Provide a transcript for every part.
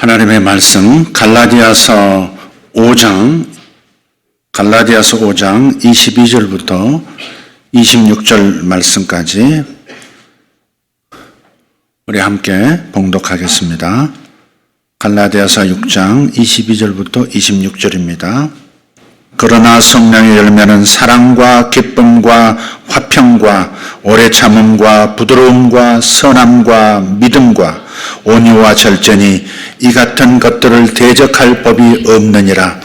하나님의 말씀 갈라디아서 5장 22절부터 26절 말씀까지 우리 함께 봉독하겠습니다. 갈라디아서 6장 22절부터 26절입니다. 그러나 성령의 열매는 사랑과 기쁨과 화평과 오래 참음과 부드러움과 선함과 믿음과 온유와 절제니 이 같은 것들을 대적할 법이 없느니라.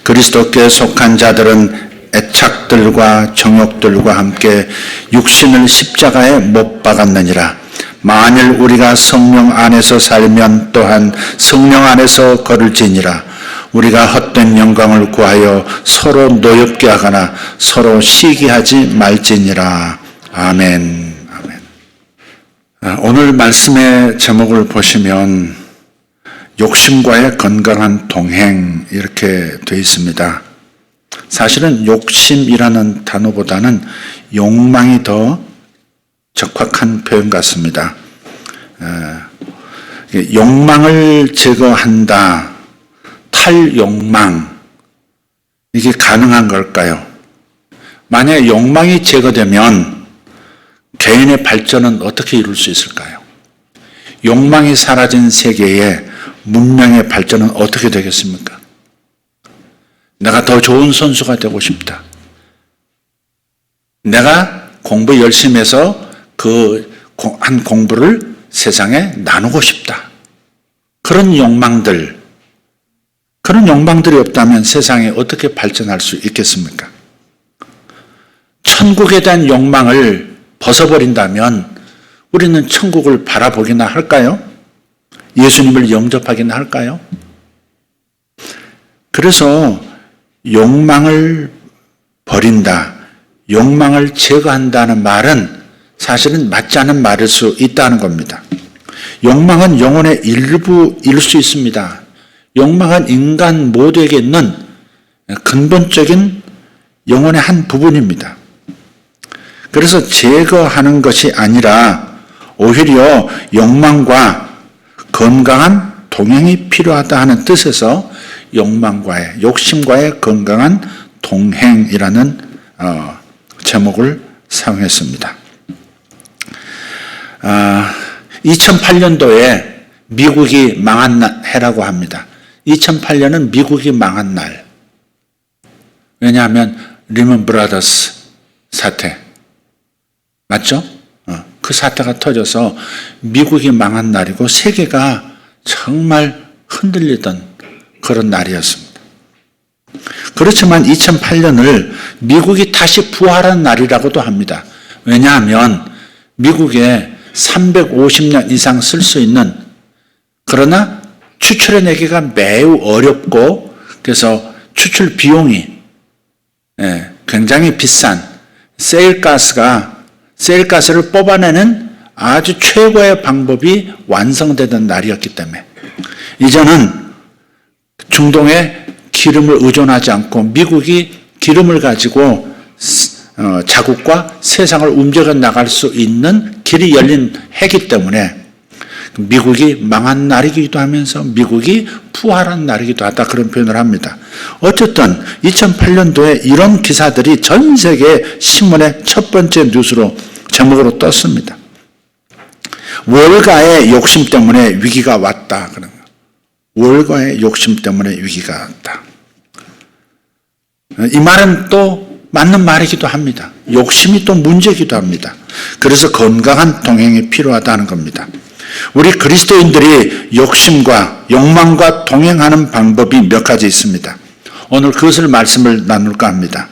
그리스도께 속한 자들은 애착들과 정욕들과 함께 육신을 십자가에 못 박았느니라. 만일 우리가 성령 안에서 살면 또한 성령 안에서 걸을지니라. 우리가 헛된 영광을 구하여 서로 노엽게 하거나 서로 시기하지 말지니라. 아멘. 아멘. 오늘 말씀의 제목을 보시면 욕심과의 건강한 동행 이렇게 되어 있습니다. 사실은 욕심이라는 단어보다는 욕망이 더 적확한 표현 같습니다. 욕망을 제거한다. 탈욕망, 이게 가능한 걸까요? 만약에 욕망이 제거되면 개인의 발전은 어떻게 이룰 수 있을까요? 욕망이 사라진 세계에 문명의 발전은 어떻게 되겠습니까? 내가 더 좋은 선수가 되고 싶다. 내가 공부 열심히 해서 그 한 공부를 세상에 나누고 싶다. 그런 욕망들이 없다면 세상에 어떻게 발전할 수 있겠습니까? 천국에 대한 욕망을 벗어버린다면 우리는 천국을 바라보기나 할까요? 예수님을 영접하기나 할까요? 그래서 욕망을 버린다, 욕망을 제거한다는 말은 사실은 맞지 않은 말일 수 있다는 겁니다. 욕망은 영혼의 일부일 수 있습니다. 욕망은 인간 모두에게 있는 근본적인 영혼의 한 부분입니다. 그래서 제거하는 것이 아니라 오히려 욕망과 건강한 동행이 필요하다 하는 뜻에서 욕심과의 건강한 동행이라는 제목을 사용했습니다. 2008년도에 미국이 망한 해라고 합니다. 2008년은 미국이 망한 날. 왜냐하면 리먼 브라더스 사태. 맞죠? 그 사태가 터져서 미국이 망한 날이고 세계가 정말 흔들리던 그런 날이었습니다. 그렇지만 2008년을 미국이 다시 부활한 날이라고도 합니다. 왜냐하면 미국에 350년 이상 쓸 수 있는, 그러나 추출해내기가 매우 어렵고 그래서 추출 비용이 굉장히 비싼 세일가스를 뽑아내는 아주 최고의 방법이 완성되던 날이었기 때문에 이제는 중동에 기름을 의존하지 않고 미국이 기름을 가지고 자국과 세상을 움직여 나갈 수 있는 길이 열린 해기 때문에 미국이 망한 날이기도 하면서 미국이 부활한 날이기도 하다, 그런 표현을 합니다. 어쨌든 2008년도에 이런 기사들이 전 세계 신문의 첫 번째 뉴스로 제목으로 떴습니다. 월가의 욕심 때문에 위기가 왔다. 월가의 욕심 때문에 위기가 왔다. 이 말은 또 맞는 말이기도 합니다. 욕심이 또 문제이기도 합니다. 그래서 건강한 동행이 필요하다는 겁니다. 우리 그리스도인들이 욕심과 욕망과 동행하는 방법이 몇 가지 있습니다. 오늘 그것을 말씀을 나눌까 합니다.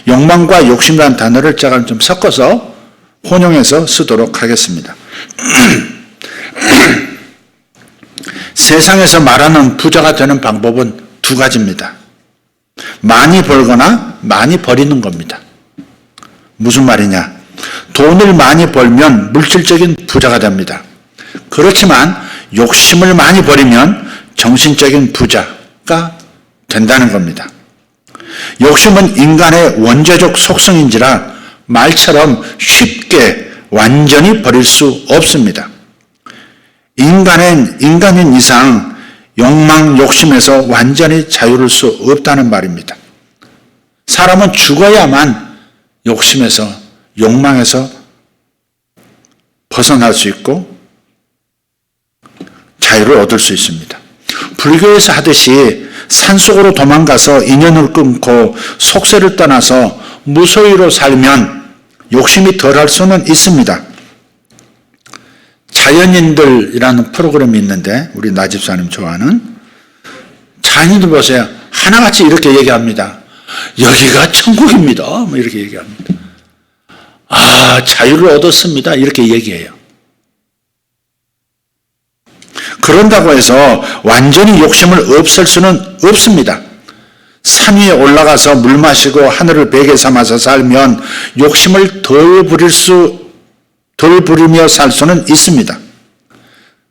욕망과 욕심이라는 단어를 제가 좀 섞어서 혼용해서 쓰도록 하겠습니다. 세상에서 말하는 부자가 되는 방법은 두 가지입니다. 많이 벌거나 많이 버리는 겁니다. 무슨 말이냐? 돈을 많이 벌면 물질적인 부자가 됩니다. 그렇지만 욕심을 많이 버리면 정신적인 부자가 된다는 겁니다. 욕심은 인간의 원죄적 속성인지라 말처럼 쉽게 완전히 버릴 수 없습니다. 인간인 이상 욕망, 욕심에서 완전히 자유로울 수 없다는 말입니다. 사람은 죽어야만 욕심에서, 욕망에서 벗어날 수 있고 자유를 얻을 수 있습니다. 불교에서 하듯이 산속으로 도망가서 인연을 끊고 속세를 떠나서 무소유로 살면 욕심이 덜할 수는 있습니다. 자연인들이라는 프로그램이 있는데 우리 나 집사님 좋아하는 자연인들 보세요. 하나같이 이렇게 얘기합니다. 여기가 천국입니다. 뭐 이렇게 얘기합니다. 아, 자유를 얻었습니다. 이렇게 얘기해요. 그런다고 해서 완전히 욕심을 없앨 수는 없습니다. 산 위에 올라가서 물 마시고 하늘을 베개 삼아서 살면 욕심을 덜 부리며 살 수는 있습니다.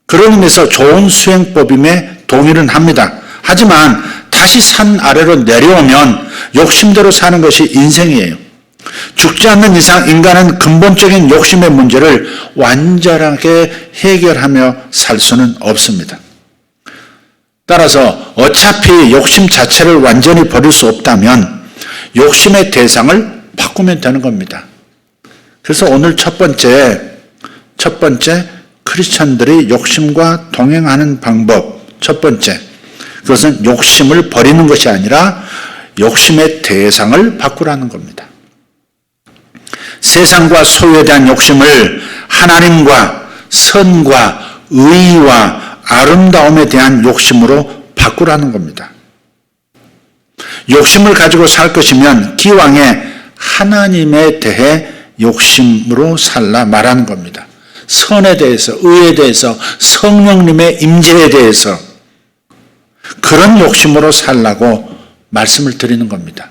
그런 의미에서 좋은 수행법임에 동의는 합니다. 하지만 다시 산 아래로 내려오면 욕심대로 사는 것이 인생이에요. 죽지 않는 이상 인간은 근본적인 욕심의 문제를 완전하게 해결하며 살 수는 없습니다. 따라서 어차피 욕심 자체를 완전히 버릴 수 없다면 욕심의 대상을 바꾸면 되는 겁니다. 그래서 오늘 첫 번째 크리스천들이 욕심과 동행하는 방법, 첫 번째, 그것은 욕심을 버리는 것이 아니라 욕심의 대상을 바꾸라는 겁니다. 세상과 소유에 대한 욕심을 하나님과 선과 의와 아름다움에 대한 욕심으로 바꾸라는 겁니다. 욕심을 가지고 살 것이면 기왕에 하나님에 대해 욕심으로 살라 말하는 겁니다. 선에 대해서, 의에 대해서, 성령님의 임재에 대해서 그런 욕심으로 살라고 말씀을 드리는 겁니다.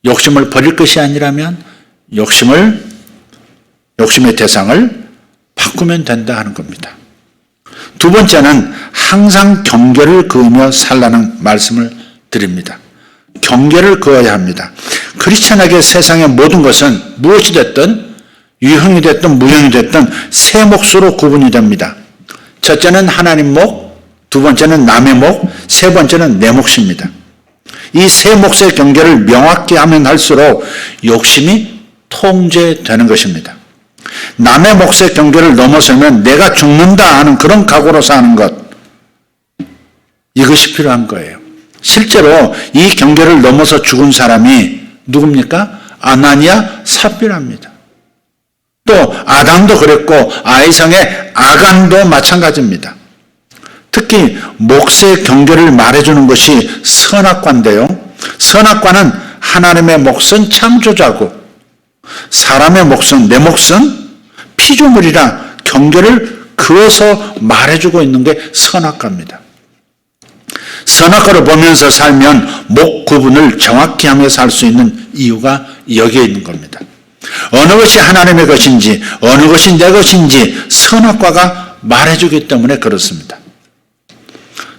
욕심을 버릴 것이 아니라면 욕심의 대상을 바꾸면 된다 하는 겁니다. 두 번째는 항상 경계를 그으며 살라는 말씀을 드립니다. 경계를 그어야 합니다. 크리스천에게 세상의 모든 것은 무엇이 됐든 유형이 됐든 무형이 됐든 세 몫으로 구분이 됩니다. 첫째는 하나님 몫, 두 번째는 남의 몫, 세 번째는 내 몫입니다. 이 세 몫의 경계를 명확히 하면 할수록 욕심이 통제되는 것입니다. 남의 몫의 경계를 넘어서면 내가 죽는다 하는 그런 각오로 사는 것, 이것이 필요한 거예요. 실제로 이 경계를 넘어서 죽은 사람이 누굽니까? 아나니아 삽비라입니다. 또 아담도 그랬고 아이성의 아간도 마찬가지입니다. 특히 몫의 경계를 말해주는 것이 선악과인데요. 선악과는 하나님의 몫은 창조자고 사람의 몫은, 내 몫은 피조물이라 경계를 그어서 말해주고 있는 게 선악과입니다. 선악과를 보면서 살면 목 구분을 정확히 하며 살 수 있는 이유가 여기에 있는 겁니다. 어느 것이 하나님의 것인지 어느 것이 내 것인지 선악과가 말해주기 때문에 그렇습니다.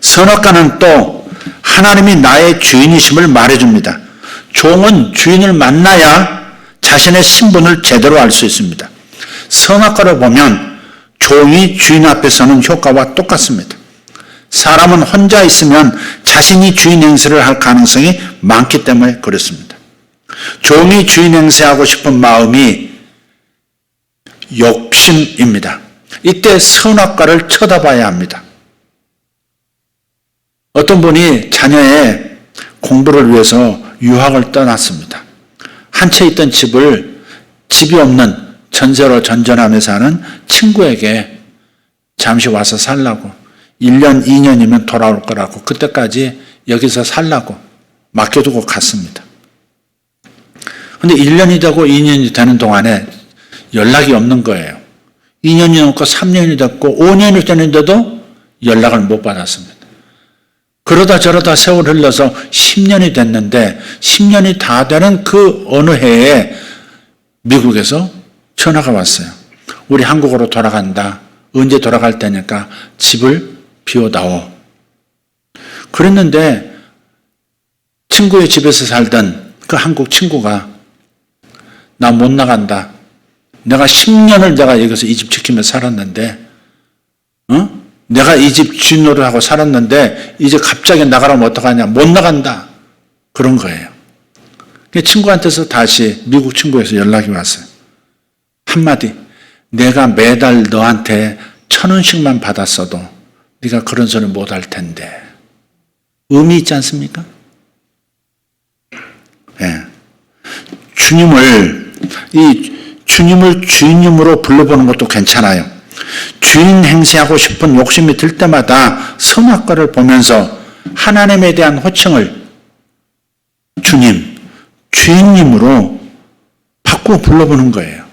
선악과는 또 하나님이 나의 주인이심을 말해줍니다. 종은 주인을 만나야 자신의 신분을 제대로 알 수 있습니다. 선악과를 보면 종이 주인 앞에 서는 효과와 똑같습니다. 사람은 혼자 있으면 자신이 주인 행세를 할 가능성이 많기 때문에 그렇습니다. 종이 주인 행세하고 싶은 마음이 욕심입니다. 이때 선악과를 쳐다봐야 합니다. 어떤 분이 자녀의 공부를 위해서 유학을 떠났습니다. 한 채 있던 집이 없는 전세로 전전하며 사는 친구에게 잠시 와서 살라고 1년, 2년이면 돌아올 거라고 그때까지 여기서 살라고 맡겨두고 갔습니다. 그런데 1년이 되고 2년이 되는 동안에 연락이 없는 거예요. 2년이 넘고 3년이 됐고 5년이 되는데도 연락을 못 받았습니다. 그러다 저러다 세월 흘러서 10년이 됐는데 10년이 다 되는 그 어느 해에 미국에서 전화가 왔어요. 우리 한국으로 돌아간다. 언제 돌아갈 때니까 집을 비워다오. 그랬는데 친구의 집에서 살던 그 한국 친구가 나 못 나간다. 내가 10년을 내가 여기서 이 집 지키며 살았는데 내가 이 집 주인 노릇하고 살았는데 이제 갑자기 나가라면 어떡하냐. 못 나간다. 그런 거예요. 친구한테서 다시 미국 친구에서 연락이 왔어요. 한마디. 내가 매달 너한테 1,000원씩만 받았어도 네가 그런 소리 못 할 텐데. 의미 있지 않습니까? 예. 주님을 주인님으로 불러보는 것도 괜찮아요. 주인 행세하고 싶은 욕심이 들 때마다 성악가를 보면서 하나님에 대한 호칭을 주인님으로 바꾸어 불러보는 거예요.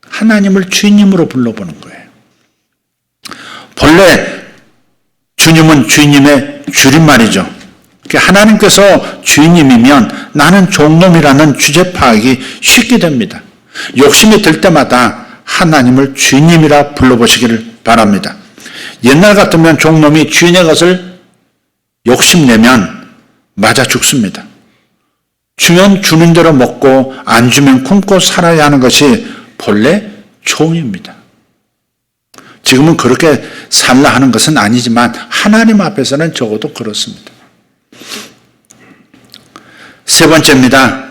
하나님을 주인님으로 불러보는 거예요. 본래 주님은 주인님의 줄임말이죠. 하나님께서 주인님이면 나는 종놈이라는 주제 파악이 쉽게 됩니다. 욕심이 들 때마다 하나님을 주인님이라 불러보시기를 바랍니다. 옛날 같으면 종놈이 주인의 것을 욕심내면 맞아 죽습니다. 주면 주는 대로 먹고 안 주면 굶고 살아야 하는 것이 본래 종입니다. 지금은 그렇게 살라 하는 것은 아니지만 하나님 앞에서는 적어도 그렇습니다. 세 번째입니다.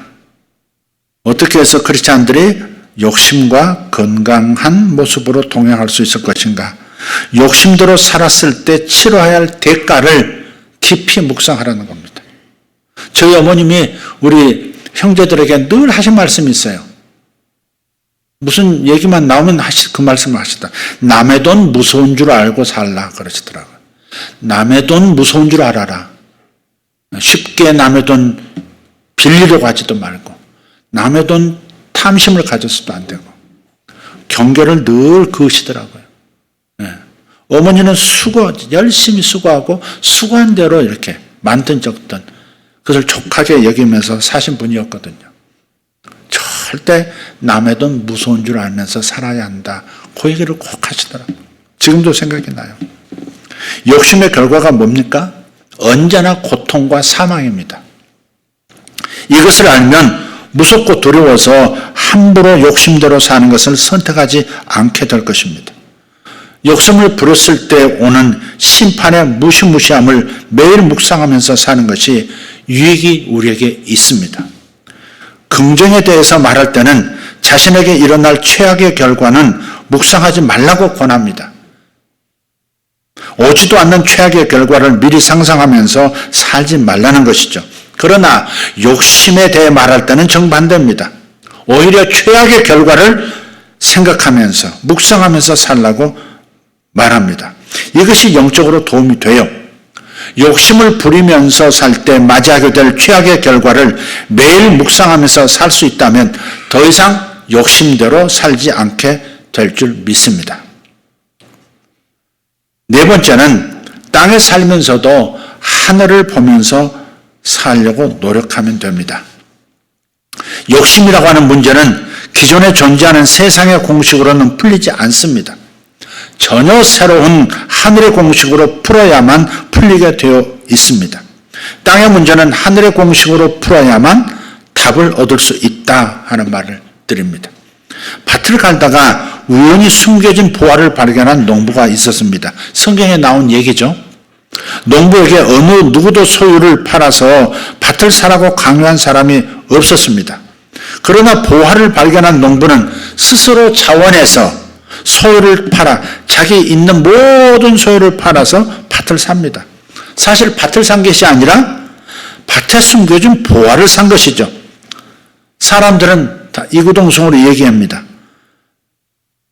어떻게 해서 크리스찬들이 욕심과 건강한 모습으로 동행할 수 있을 것인가? 욕심대로 살았을 때 치러야 할 대가를 깊이 묵상하라는 겁니다. 저희 어머님이 우리 형제들에게 늘 하신 말씀이 있어요. 무슨 얘기만 나오면 그 말씀을 하시다. 남의 돈 무서운 줄 알고 살라 그러시더라고요. 남의 돈 무서운 줄 알아라. 쉽게 남의 돈 빌리려고 하지도 말고 남의 돈 탐심을 가져서도 안 되고 경계를 늘 그으시더라고요. 네. 어머니는 열심히 수고하고 수고한 대로 이렇게 많든 적든 그것을 족하게 여기면서 사신 분이었거든요. 절대 남의 돈 무서운 줄 알면서 살아야 한다. 그 얘기를 꼭 하시더라고요. 지금도 생각이 나요. 욕심의 결과가 뭡니까? 언제나 고통과 사망입니다. 이것을 알면 무섭고 두려워서 함부로 욕심대로 사는 것을 선택하지 않게 될 것입니다. 욕심을 부렸을 때 오는 심판의 무시무시함을 매일 묵상하면서 사는 것이 유익이 우리에게 있습니다. 긍정에 대해서 말할 때는 자신에게 일어날 최악의 결과는 묵상하지 말라고 권합니다. 오지도 않는 최악의 결과를 미리 상상하면서 살지 말라는 것이죠. 그러나 욕심에 대해 말할 때는 정반대입니다. 오히려 최악의 결과를 생각하면서 묵상하면서 살라고 말합니다. 이것이 영적으로 도움이 돼요. 욕심을 부리면서 살 때 맞이하게 될 최악의 결과를 매일 묵상하면서 살 수 있다면 더 이상 욕심대로 살지 않게 될 줄 믿습니다. 네 번째는 땅에 살면서도 하늘을 보면서 살려고 노력하면 됩니다. 욕심이라고 하는 문제는 기존에 존재하는 세상의 공식으로는 풀리지 않습니다. 전혀 새로운 하늘의 공식으로 풀어야만 풀리게 되어 있습니다. 땅의 문제는 하늘의 공식으로 풀어야만 답을 얻을 수 있다 하는 말을 드립니다. 밭을 갈다가 우연히 숨겨진 보화를 발견한 농부가 있었습니다. 성경에 나온 얘기죠. 농부에게 어느 누구도 소유를 팔아서 밭을 사라고 강요한 사람이 없었습니다. 그러나 보화를 발견한 농부는 스스로 자원해서 소유를 팔아 자기 있는 모든 소유를 팔아서 밭을 삽니다. 사실 밭을 산 것이 아니라 밭에 숨겨진 보화를 산 것이죠. 사람들은 다 이구동성으로 얘기합니다.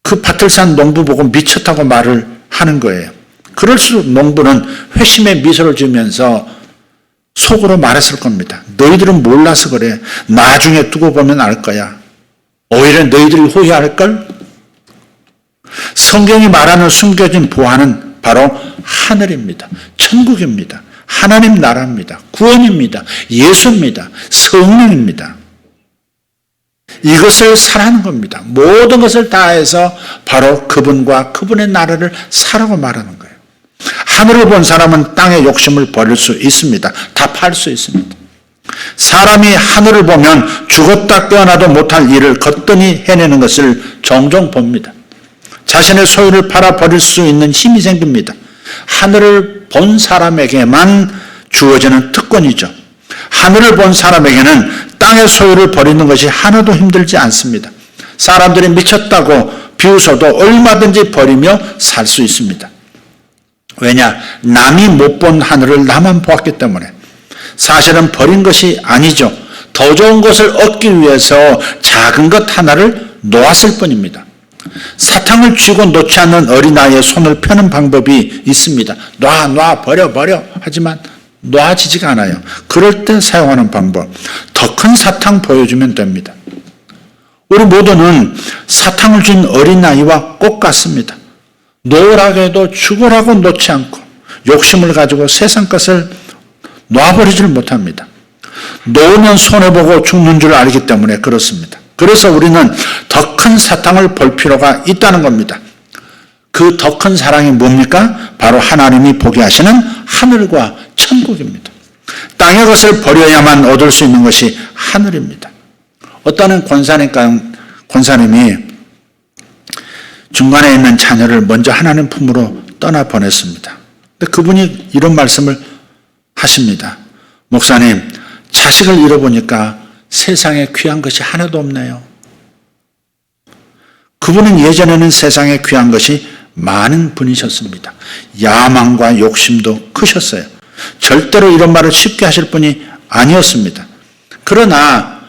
그 밭을 산 농부 보고 미쳤다고 말을 하는 거예요. 그럴수록 농부는 회심의 미소를 지으면서 속으로 말했을 겁니다. 너희들은 몰라서 그래. 나중에 두고 보면 알 거야. 오히려 너희들이 후회할걸? 성경이 말하는 숨겨진 보화는 바로 하늘입니다. 천국입니다. 하나님 나라입니다. 구원입니다. 예수입니다. 성령입니다. 이것을 사라는 겁니다. 모든 것을 다해서 바로 그분과 그분의 나라를 사라고 말하는 거예요. 하늘을 본 사람은 땅의 욕심을 버릴 수 있습니다. 다 팔 수 있습니다. 사람이 하늘을 보면 죽었다 깨어나도 못할 일을 거뜬히 해내는 것을 종종 봅니다. 자신의 소유를 팔아 버릴 수 있는 힘이 생깁니다. 하늘을 본 사람에게만 주어지는 특권이죠. 하늘을 본 사람에게는 땅의 소유를 버리는 것이 하나도 힘들지 않습니다. 사람들이 미쳤다고 비웃어도 얼마든지 버리며 살 수 있습니다. 왜냐? 남이 못 본 하늘을 나만 보았기 때문에. 사실은 버린 것이 아니죠. 더 좋은 것을 얻기 위해서 작은 것 하나를 놓았을 뿐입니다. 사탕을 쥐고 놓지 않는 어린아이의 손을 펴는 방법이 있습니다. 놔, 버려. 하지만 놔지지가 않아요. 그럴 때 사용하는 방법. 더 큰 사탕 보여주면 됩니다. 우리 모두는 사탕을 쥔 어린아이와 꼭 같습니다. 놓으라고 해도 죽으라고 놓지 않고 욕심을 가지고 세상 것을 놔버리지를 못합니다. 놓으면 손해보고 죽는 줄 알기 때문에 그렇습니다. 그래서 우리는 더 큰 사탕을 볼 필요가 있다는 겁니다. 그 더 큰 사랑이 뭡니까? 바로 하나님이 보게 하시는 하늘과 천국입니다. 땅의 것을 버려야만 얻을 수 있는 것이 하늘입니다. 어떤 권사님이 중간에 있는 자녀를 먼저 하나님 품으로 떠나보냈습니다. 근데 그분이 이런 말씀을 하십니다. 목사님, 자식을 잃어보니까 세상에 귀한 것이 하나도 없네요. 그분은 예전에는 세상에 귀한 것이 많은 분이셨습니다. 야망과 욕심도 크셨어요. 절대로 이런 말을 쉽게 하실 분이 아니었습니다. 그러나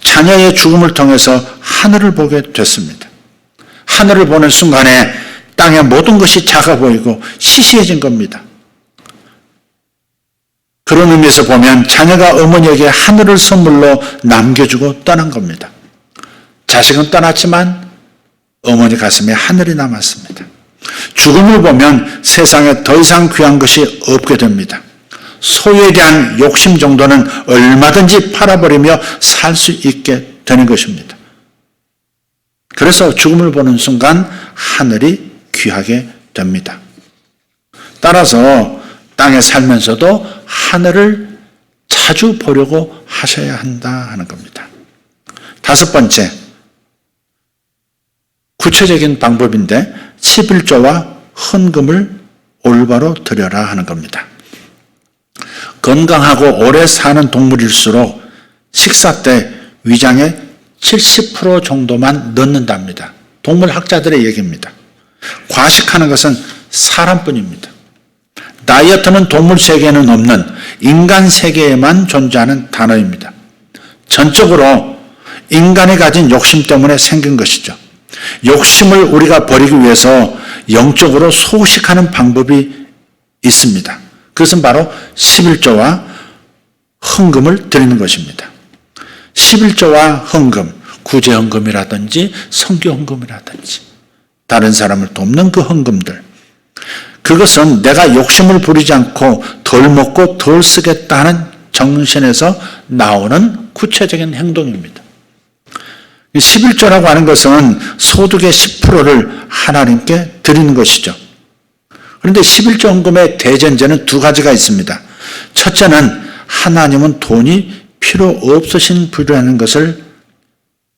자녀의 죽음을 통해서 하늘을 보게 됐습니다. 하늘을 보는 순간에 땅의 모든 것이 작아 보이고 시시해진 겁니다. 그런 의미에서 보면 자녀가 어머니에게 하늘을 선물로 남겨주고 떠난 겁니다. 자식은 떠났지만 어머니 가슴에 하늘이 남았습니다. 죽음을 보면 세상에 더 이상 귀한 것이 없게 됩니다. 소유에 대한 욕심 정도는 얼마든지 팔아버리며 살 수 있게 되는 것입니다. 그래서 죽음을 보는 순간 하늘이 귀하게 됩니다. 따라서 땅에 살면서도 하늘을 자주 보려고 하셔야 한다 하는 겁니다. 다섯 번째, 구체적인 방법인데 11조와 헌금을 올바로 드려라 하는 겁니다. 건강하고 오래 사는 동물일수록 식사 때 위장의 70% 정도만 넣는답니다. 동물 학자들의 얘기입니다. 과식하는 것은 사람뿐입니다. 다이어트는 동물 세계에는 없는 인간 세계에만 존재하는 단어입니다. 전적으로 인간이 가진 욕심 때문에 생긴 것이죠. 욕심을 우리가 버리기 위해서 영적으로 소식하는 방법이 있습니다. 그것은 바로 11조와 헌금을 드리는 것입니다. 11조와 헌금, 구제헌금이라든지 선교헌금이라든지 다른 사람을 돕는 그 헌금들, 그것은 내가 욕심을 부리지 않고 덜 먹고 덜 쓰겠다는 정신에서 나오는 구체적인 행동입니다. 11조라고 하는 것은 소득의 10%를 하나님께 드리는 것이죠. 그런데 11조 헌금의 대전제는 두 가지가 있습니다. 첫째는 하나님은 돈이 필요 없으신 분이라는 것을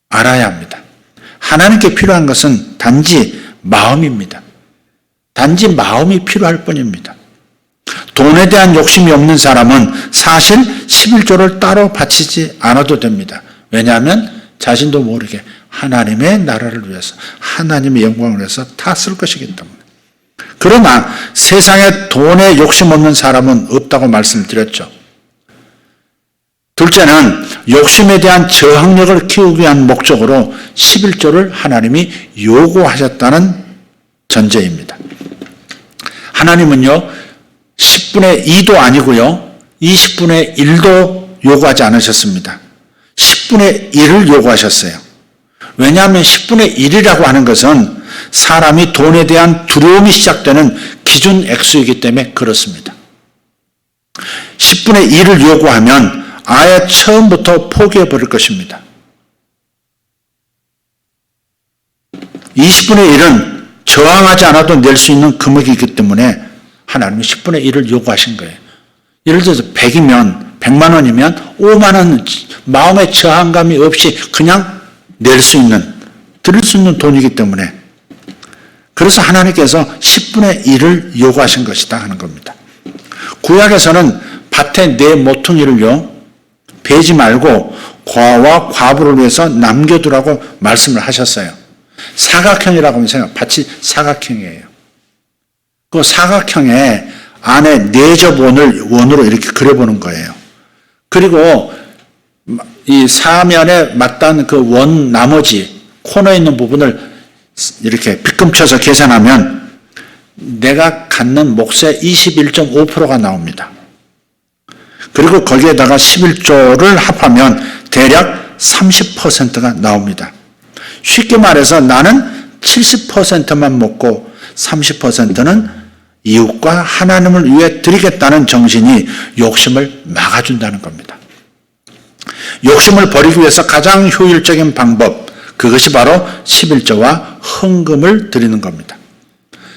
알아야 합니다. 하나님께 필요한 것은 단지 마음입니다. 단지 마음이 필요할 뿐입니다. 돈에 대한 욕심이 없는 사람은 사실 11조를 따로 바치지 않아도 됩니다. 왜냐하면 자신도 모르게 하나님의 나라를 위해서, 하나님의 영광을 위해서 다 쓸 것이기 때문에. 그러나 세상에 돈에 욕심 없는 사람은 없다고 말씀드렸죠. 둘째는 욕심에 대한 저항력을 키우기 위한 목적으로 11조를 하나님이 요구하셨다는 전제입니다. 하나님은요, 10분의 2도 아니고요, 20분의 1도 요구하지 않으셨습니다. 10분의 1을 요구하셨어요. 왜냐하면 10분의 1이라고 하는 것은 사람이 돈에 대한 두려움이 시작되는 기준 액수이기 때문에 그렇습니다. 10분의 1을 요구하면 아예 처음부터 포기해버릴 것입니다. 20분의 1은 저항하지 않아도 낼 수 있는 금액이기 때문에 하나님이 10분의 1을 요구하신 거예요. 예를 들어서 100이면 100만 원이면 5만 원 마음의 저항감이 없이 그냥 낼 수 있는, 드릴 수 있는 돈이기 때문에 그래서 하나님께서 10분의 1을 요구하신 것이다 하는 겁니다. 구약에서는 밭에 내 모퉁이를요 베지 말고 과와 과부를 위해서 남겨두라고 말씀을 하셨어요. 사각형이라고 하면 생각, 밭이 사각형이에요. 그 사각형에 안에 네 접 원으로 이렇게 그려보는 거예요. 그리고 이 사면에 맞닿은 그 원 나머지 코너에 있는 부분을 이렇게 빗금쳐서 계산하면 내가 갖는 몫의 21.5%가 나옵니다. 그리고 거기에다가 11조를 합하면 대략 30%가 나옵니다. 쉽게 말해서 나는 70%만 먹고 30%는 이웃과 하나님을 위해 드리겠다는 정신이 욕심을 막아준다는 겁니다. 욕심을 버리기 위해서 가장 효율적인 방법, 그것이 바로 11조와 헌금을 드리는 겁니다.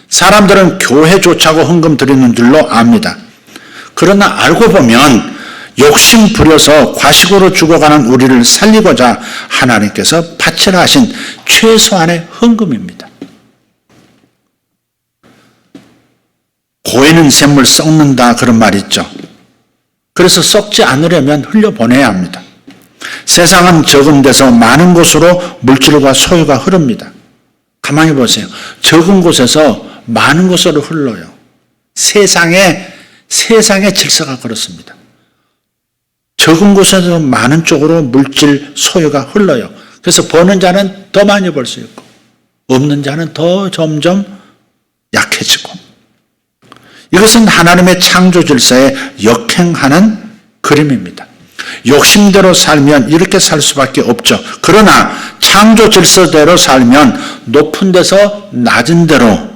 사람들은 교회 조차고 헌금 드리는 줄로 압니다. 그러나 알고 보면 욕심 부려서 과식으로 죽어가는 우리를 살리고자 하나님께서 바치라 하신 최소한의 헌금입니다. 고에는 샘물 썩는다 그런 말이 있죠. 그래서 썩지 않으려면 흘려보내야 합니다. 세상은 적은 데서 많은 곳으로 물질과 소유가 흐릅니다. 가만히 보세요. 적은 곳에서 많은 곳으로 흘러요. 세상의 질서가 그렇습니다. 적은 곳에서 많은 쪽으로 물질 소유가 흘러요. 그래서 버는 자는 더 많이 벌 수 있고 없는 자는 더 점점 약해지고, 이것은 하나님의 창조 질서에 역행하는 그림입니다. 욕심대로 살면 이렇게 살 수밖에 없죠. 그러나 창조 질서대로 살면 높은 데서 낮은 데로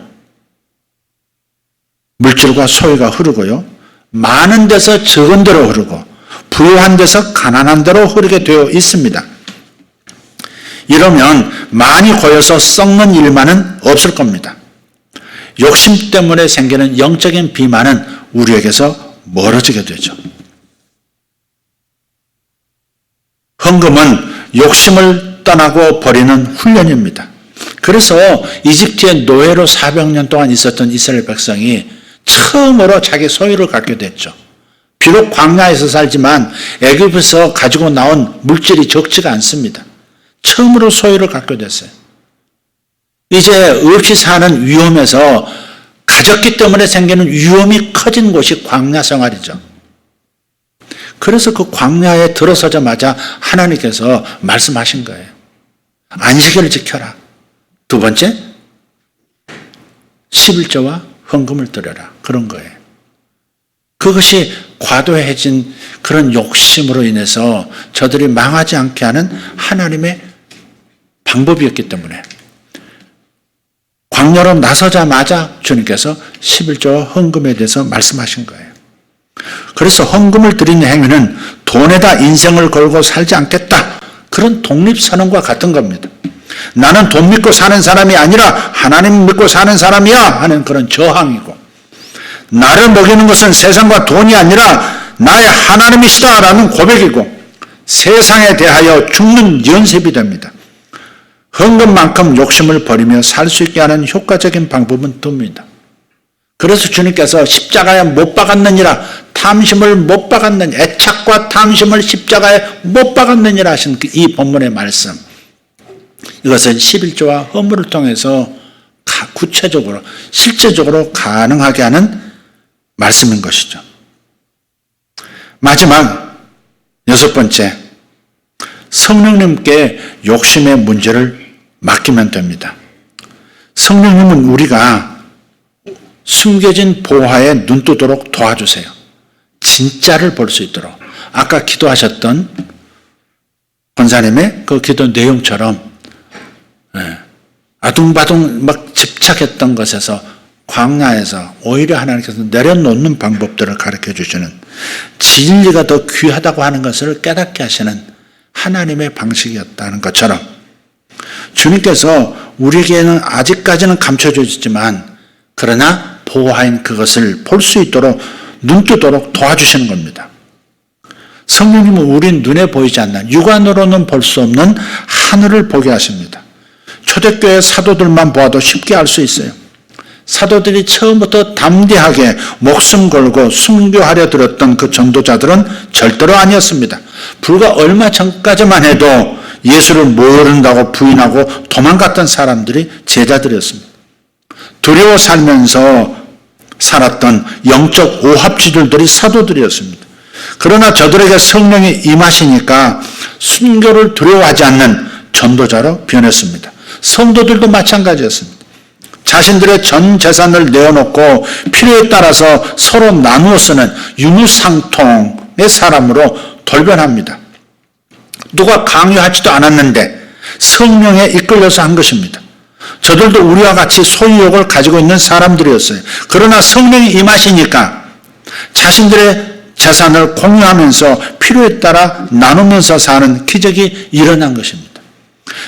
물질과 소유가 흐르고요, 많은 데서 적은 데로 흐르고 부유한 데서 가난한 데로 흐르게 되어 있습니다. 이러면 많이 고여서 썩는 일만은 없을 겁니다. 욕심 때문에 생기는 영적인 비만은 우리에게서 멀어지게 되죠. 헌금은 욕심을 떠나고 버리는 훈련입니다. 그래서 이집트의 노예로 400년 동안 있었던 이스라엘 백성이 처음으로 자기 소유를 갖게 됐죠. 비록 광야에서 살지만 애굽에서 가지고 나온 물질이 적지가 않습니다. 처음으로 소유를 갖게 됐어요. 이제 없이 사는 위험에서 가졌기 때문에 생기는 위험이 커진 곳이 광야 생활이죠. 그래서 그 광야에 들어서자마자 하나님께서 말씀하신 거예요. 안식일을 지켜라. 두 번째, 11조와 헌금을 드려라. 그런 거예요. 그것이 과도해진 그런 욕심으로 인해서 저들이 망하지 않게 하는 하나님의 방법이었기 때문에 광야로 나서자마자 주님께서 11조와 헌금에 대해서 말씀하신 거예요. 그래서 헌금을 드리는 행위는 돈에다 인생을 걸고 살지 않겠다, 그런 독립선언과 같은 겁니다. 나는 돈 믿고 사는 사람이 아니라 하나님 믿고 사는 사람이야 하는 그런 저항이고, 나를 먹이는 것은 세상과 돈이 아니라 나의 하나님이시다라는 고백이고, 세상에 대하여 죽는 연습이 됩니다. 헌금만큼 욕심을 버리며 살 수 있게 하는 효과적인 방법은 듭니다. 그래서 주님께서 십자가에 못 박았느니라, 탐심을 못 박았느니라, 애착과 탐심을 십자가에 못 박았느니라 하신 이 본문의 말씀, 이것은 11조와 헌물을 통해서 구체적으로 실제적으로 가능하게 하는 말씀인 것이죠. 마지막 6번째, 성령님께 욕심의 문제를 맡기면 됩니다. 성령님은 우리가 숨겨진 보화에 눈 뜨도록 도와주세요. 진짜를 볼 수 있도록. 아까 기도하셨던 권사님의 그 기도 내용처럼 아둥바둥 막 집착했던 것에서, 광야에서 오히려 하나님께서 내려놓는 방법들을 가르쳐 주시는, 진리가 더 귀하다고 하는 것을 깨닫게 하시는 하나님의 방식이었다는 것처럼 주님께서 우리에게는 아직까지는 감춰주시지만 그러나 보화인 그것을 볼 수 있도록 눈 뜨도록 도와주시는 겁니다. 성령님은 우리 눈에 보이지 않는, 육안으로는 볼 수 없는 하늘을 보게 하십니다. 초대교회 사도들만 보아도 쉽게 알 수 있어요. 사도들이 처음부터 담대하게 목숨 걸고 순교하려 들었던 그 전도자들은 절대로 아니었습니다. 불과 얼마 전까지만 해도 예수를 모른다고 부인하고 도망갔던 사람들이 제자들이었습니다. 두려워 살면서 살았던 영적 오합지들이 사도들이었습니다. 그러나 저들에게 성령이 임하시니까 순교를 두려워하지 않는 전도자로 변했습니다. 성도들도 마찬가지였습니다. 자신들의 전 재산을 내어놓고 필요에 따라서 서로 나누어 쓰는 유무상통의 사람으로 돌변합니다. 누가 강요하지도 않았는데 성령에 이끌려서 한 것입니다. 저들도 우리와 같이 소유욕을 가지고 있는 사람들이었어요. 그러나 성령이 임하시니까 자신들의 재산을 공유하면서 필요에 따라 나누면서 사는 기적이 일어난 것입니다.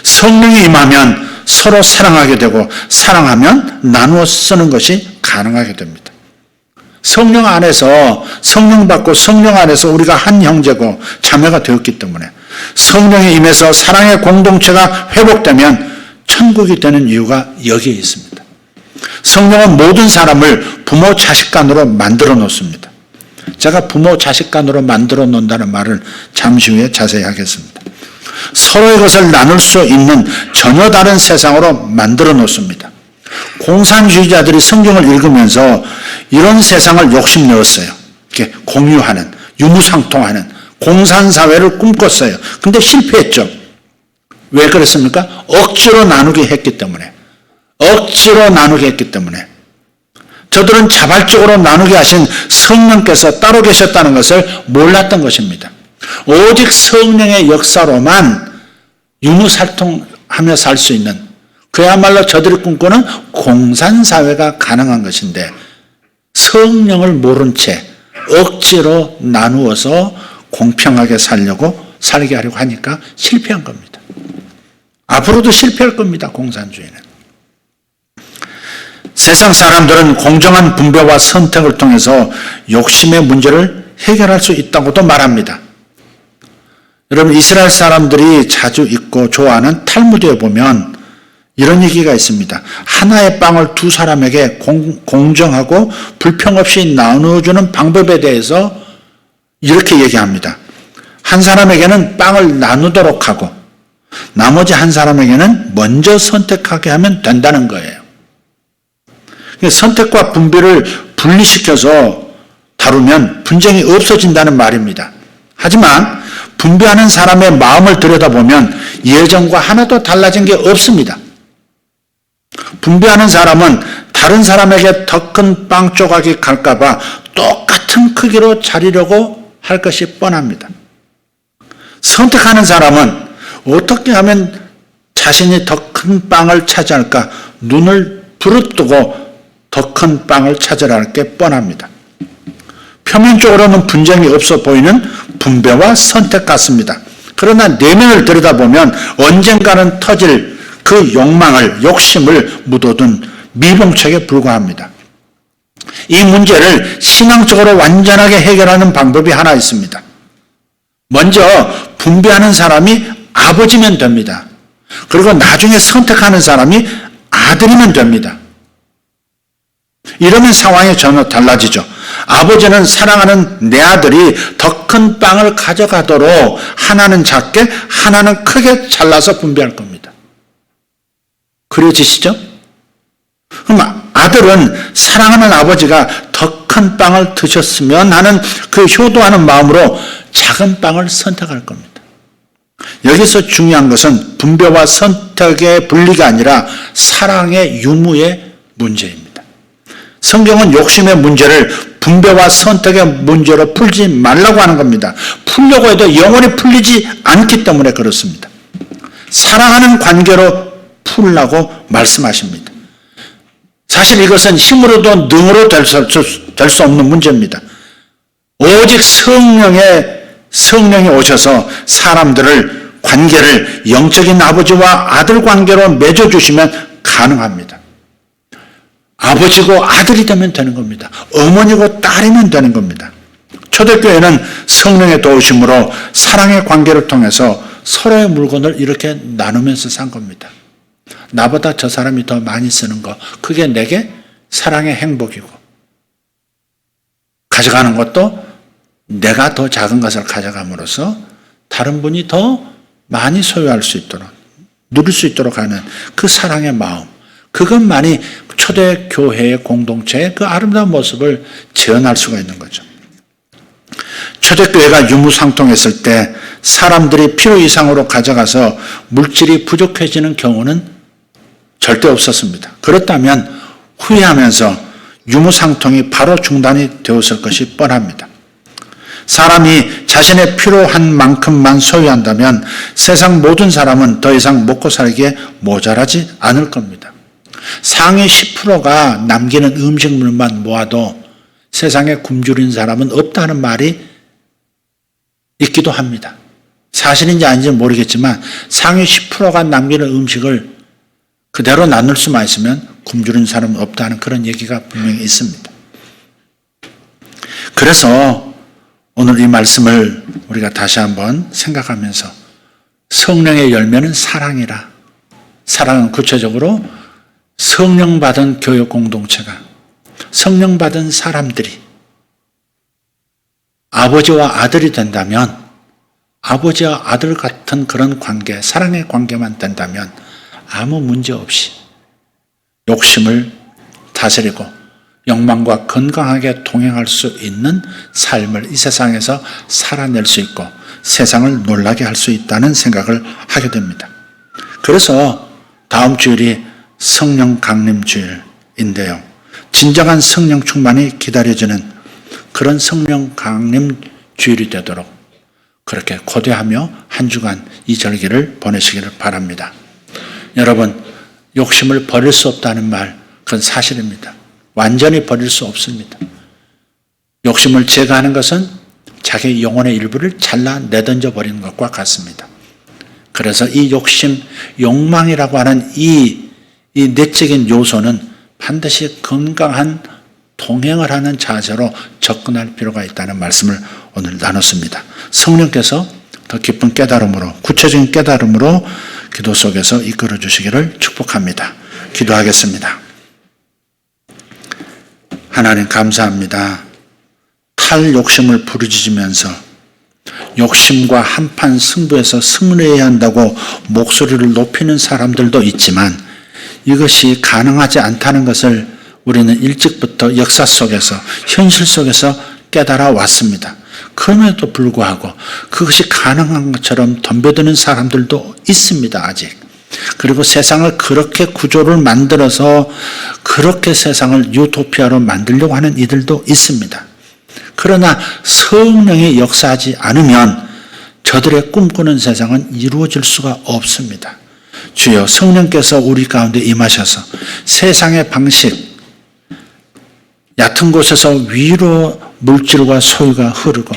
성령이 임하면 서로 사랑하게 되고 사랑하면 나누어 쓰는 것이 가능하게 됩니다. 성령 안에서 성령 받고 성령 안에서 우리가 한 형제고 자매가 되었기 때문에 성령이 임해서 사랑의 공동체가 회복되면 천국이 되는 이유가 여기에 있습니다. 성령은 모든 사람을 부모 자식 간으로 만들어 놓습니다. 제가 부모 자식 간으로 만들어 놓는다는 말을 잠시 후에 자세히 하겠습니다. 서로의 것을 나눌 수 있는 전혀 다른 세상으로 만들어 놓습니다. 공산주의자들이 성경을 읽으면서 이런 세상을 욕심내었어요. 이렇게 공유하는, 유무상통하는 공산사회를 꿈꿨어요. 근데 실패했죠. 왜 그랬습니까? 억지로 나누게 했기 때문에. 억지로 나누게 했기 때문에. 저들은 자발적으로 나누게 하신 성령께서 따로 계셨다는 것을 몰랐던 것입니다. 오직 성령의 역사로만 유무살통하며 살 수 있는 그야말로 저들이 꿈꾸는 공산사회가 가능한 것인데 성령을 모른 채 억지로 나누어서 공평하게 살게 하려고 하니까 실패한 겁니다. 앞으로도 실패할 겁니다. 공산주의는. 세상 사람들은 공정한 분배와 선택을 통해서 욕심의 문제를 해결할 수 있다고도 말합니다. 여러분, 이스라엘 사람들이 자주 읽고 좋아하는 탈무드에 보면 이런 얘기가 있습니다. 하나의 빵을 두 사람에게 공정하고 불평 없이 나누어주는 방법에 대해서 이렇게 얘기합니다. 한 사람에게는 빵을 나누도록 하고 나머지 한 사람에게는 먼저 선택하게 하면 된다는 거예요. 선택과 분배를 분리시켜서 다루면 분쟁이 없어진다는 말입니다. 하지만 분배하는 사람의 마음을 들여다보면 예전과 하나도 달라진 게 없습니다. 분배하는 사람은 다른 사람에게 더 큰 빵 조각이 갈까 봐 똑같은 크기로 자르려고 할 것이 뻔합니다. 선택하는 사람은 어떻게 하면 자신이 더 큰 빵을 차지할까 눈을 부릅뜨고 더 큰 빵을 찾으라 할 게 뻔합니다. 표면적으로는 분쟁이 없어 보이는 분배와 선택 같습니다. 그러나 내면을 들여다보면 언젠가는 터질 그 욕심을 묻어둔 미봉책에 불과합니다. 이 문제를 신앙적으로 완전하게 해결하는 방법이 하나 있습니다. 먼저 분배하는 사람이 아버지면 됩니다. 그리고 나중에 선택하는 사람이 아들이면 됩니다. 이러면 상황이 전혀 달라지죠. 아버지는 사랑하는 내 아들이 더 큰 빵을 가져가도록 하나는 작게 하나는 크게 잘라서 분배할 겁니다. 그려지시죠? 그럼 아들은 사랑하는 아버지가 더 큰 빵을 드셨으면 하는 그 효도하는 마음으로 작은 빵을 선택할 겁니다. 여기서 중요한 것은 분배와 선택의 분리가 아니라 사랑의 유무의 문제입니다. 성경은 욕심의 문제를 분배와 선택의 문제로 풀지 말라고 하는 겁니다. 풀려고 해도 영원히 풀리지 않기 때문에 그렇습니다. 사랑하는 관계로 풀라고 말씀하십니다. 사실 이것은 힘으로도 능으로 될 수 없는 문제입니다. 오직 성령이 오셔서 사람들을 관계를 영적인 아버지와 아들 관계로 맺어주시면 가능합니다. 아버지고 아들이 되면 되는 겁니다. 어머니고 딸이면 되는 겁니다. 초대교회는 성령의 도우심으로 사랑의 관계를 통해서 서로의 물건을 이렇게 나누면서 산 겁니다. 나보다 저 사람이 더 많이 쓰는 거, 그게 내게 사랑의 행복이고, 가져가는 것도 내가 더 작은 것을 가져감으로써 다른 분이 더 많이 소유할 수 있도록, 누릴 수 있도록 하는 그 사랑의 마음, 그것만이 초대교회의 공동체의 그 아름다운 모습을 재현할 수가 있는 거죠. 초대교회가 유무상통했을 때 사람들이 필요 이상으로 가져가서 물질이 부족해지는 경우는 절대 없었습니다. 그렇다면 후회하면서 유무상통이 바로 중단이 되었을 것이 뻔합니다. 사람이 자신의 필요한 만큼만 소유한다면 세상 모든 사람은 더 이상 먹고 살기에 모자라지 않을 겁니다. 상위 10%가 남기는 음식물만 모아도 세상에 굶주린 사람은 없다는 말이 있기도 합니다. 사실인지 아닌지는 모르겠지만 상위 10%가 남기는 음식을 그대로 나눌 수만 있으면 굶주린 사람은 없다는 그런 얘기가 분명히 있습니다. 그래서 오늘 이 말씀을 우리가 다시 한번 생각하면서 성령의 열매는 사랑이라. 사랑은 구체적으로 성령 받은 교육 공동체가, 성령 받은 사람들이 아버지와 아들이 된다면, 아버지와 아들 같은 그런 관계, 사랑의 관계만 된다면 아무 문제 없이 욕심을 다스리고 욕망과 건강하게 동행할 수 있는 삶을 이 세상에서 살아낼 수 있고 세상을 놀라게 할 수 있다는 생각을 하게 됩니다. 그래서 다음 주일이 성령 강림 주일인데요. 진정한 성령 충만이 기다려지는 그런 성령 강림 주일이 되도록 그렇게 고대하며 한 주간 이 절기를 보내시기를 바랍니다. 여러분, 욕심을 버릴 수 없다는 말, 그건 사실입니다. 완전히 버릴 수 없습니다. 욕심을 제거하는 것은 자기 영혼의 일부를 잘라 내던져 버리는 것과 같습니다. 그래서 이 욕심, 욕망이라고 하는 이 내적인 요소는 반드시 건강한 동행을 하는 자세로 접근할 필요가 있다는 말씀을 오늘 나눴습니다. 성령께서 더 깊은 깨달음으로, 구체적인 깨달음으로 기도 속에서 이끌어 주시기를 축복합니다. 기도하겠습니다. 하나님 감사합니다. 탈욕심을 부르짖으면서 욕심과 한판 승부에서 승리해야 한다고 목소리를 높이는 사람들도 있지만 이것이 가능하지 않다는 것을 우리는 일찍부터 역사 속에서, 현실 속에서 깨달아 왔습니다. 그럼에도 불구하고 그것이 가능한 것처럼 덤벼드는 사람들도 있습니다, 아직. 그리고 세상을 그렇게 구조를 만들어서 그렇게 세상을 유토피아로 만들려고 하는 이들도 있습니다. 그러나 성령이 역사하지 않으면 저들의 꿈꾸는 세상은 이루어질 수가 없습니다. 주여, 성령께서 우리 가운데 임하셔서 세상의 방식, 얕은 곳에서 위로 물질과 소유가 흐르고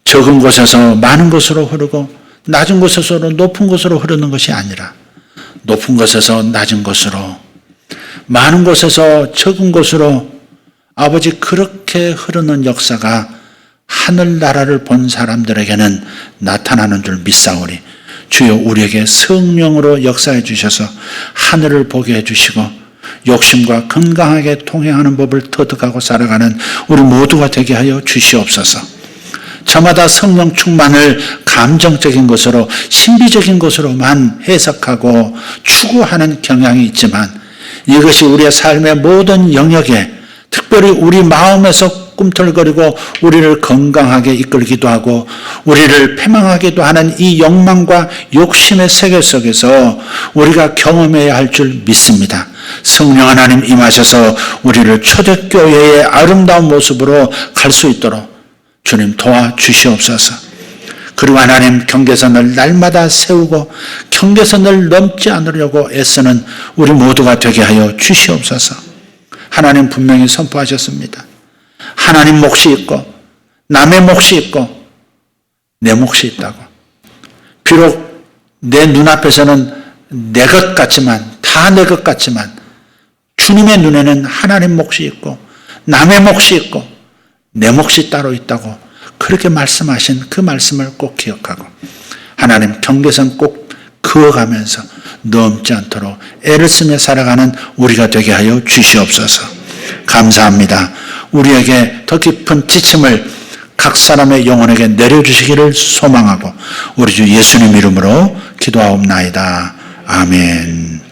적은 곳에서 많은 곳으로 흐르고 낮은 곳에서 높은 곳으로 흐르는 것이 아니라 높은 곳에서 낮은 곳으로, 많은 곳에서 적은 곳으로 아버지 그렇게 흐르는 역사가 하늘나라를 본 사람들에게는 나타나는 줄 믿사오니 주여, 우리에게 성령으로 역사해 주셔서 하늘을 보게 해 주시고 욕심과 건강하게 통행하는 법을 터득하고 살아가는 우리 모두가 되게 하여 주시옵소서. 저마다 성령 충만을 감정적인 것으로, 신비적인 것으로만 해석하고 추구하는 경향이 있지만 이것이 우리의 삶의 모든 영역에, 특별히 우리 마음에서 꿈틀거리고 우리를 건강하게 이끌기도 하고 우리를 패망하기도 하는 이 욕망과 욕심의 세계 속에서 우리가 경험해야 할 줄 믿습니다. 성령 하나님 임하셔서 우리를 초대교회의 아름다운 모습으로 갈 수 있도록 주님 도와주시옵소서. 그리고 하나님, 경계선을 날마다 세우고 경계선을 넘지 않으려고 애쓰는 우리 모두가 되게 하여 주시옵소서. 하나님 분명히 선포하셨습니다. 하나님 몫이 있고 남의 몫이 있고 내 몫이 있다고. 비록 내 눈앞에서는 내 것 같지만, 다 내 것 같지만 주님의 눈에는 하나님 몫이 있고 남의 몫이 있고 내 몫이 따로 있다고 그렇게 말씀하신 그 말씀을 꼭 기억하고 하나님 경계선 꼭 그어가면서 넘지 않도록 애를 쓰며 살아가는 우리가 되게 하여 주시옵소서. 감사합니다. 우리에게 더 깊은 지침을 각 사람의 영혼에게 내려주시기를 소망하고 우리 주 예수님 이름으로 기도하옵나이다. 아멘.